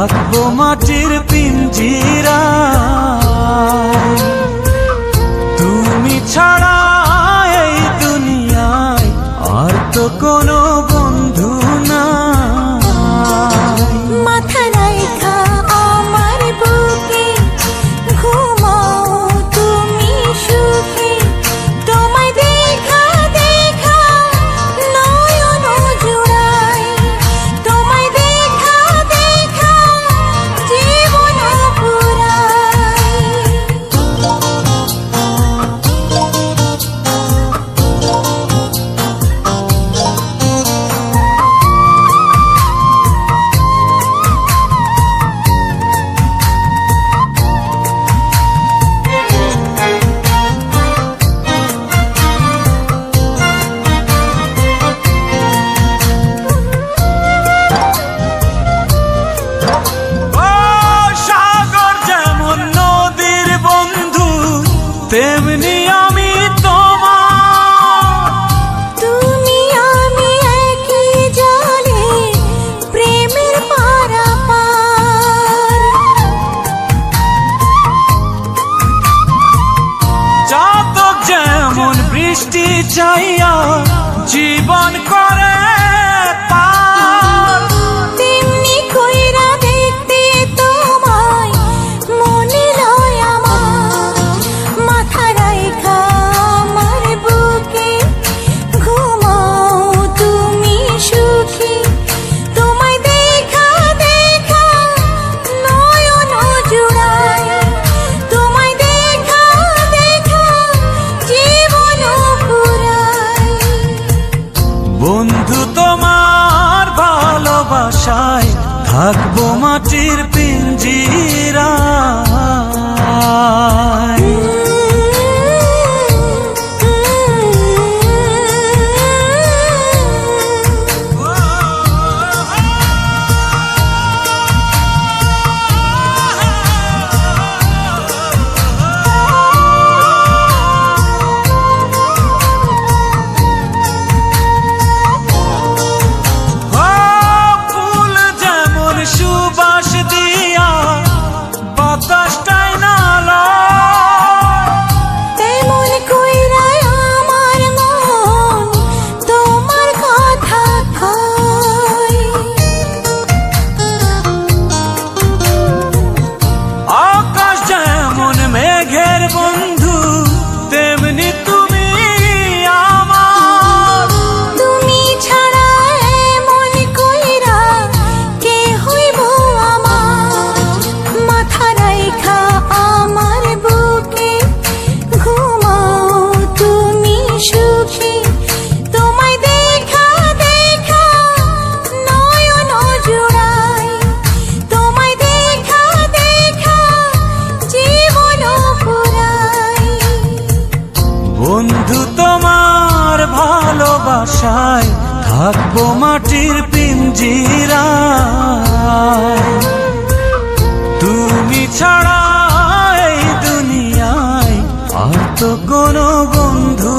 থাকবো মাটির পিঞ্জিরায়। তুমি ছাড়া এই দুনিয়ায় আর তো কোনো বন্ধু নাই। মাথা রাইখা আমার বুকে ঘুমাও তুমি সুখে, তোমায় দেখা দেখা নয়ন জুড়াই, তোমায় দেখা দেখা জীবন পুরাই। তেমনি আমি তোমার, তুমি আমি একই জলে প্রেমের পারাপার। চাতক যেমন বৃষ্টি চাইয়া জীবন করে পার, তেমনি কইরা দেখতে তোমায় মনে লয় আমার। মাথা রাইখা আমার বুকে ঘুমাও তুমি সুখী, তোমায় দেখা দেখা নয়ন জুড়াই, তোমায় দেখা দেখা জীবন পুরাই। বন্ধু তোমার ভালোবাসায় থাকবো মাটির পিঞ্জিরায়। ফুল যেমন সুবাস দিয়া বাতাসটাই নালা, তেমন কইরা আমার মন তোমার কথা কয়। আকাশ যেমন মেঘের বন্ধু তেমনি তুমি আমার। তুমি ছাড়া এমন কইরা কে হইব আমার। মাথা রাইখা আমার বুকে ঘুমাও তুমি সুখী, তোমায় দেখা দেখা নয়ন জুড়াই, তোমায় দেখা দেখা জীবন পুরাই। বন্ধু তোমার ভালোবাসায় থাকবো মাটির পিঞ্জিরায়। তুমি ছাড়া এই দুনিয়ায় আর তো কোনো বন্ধু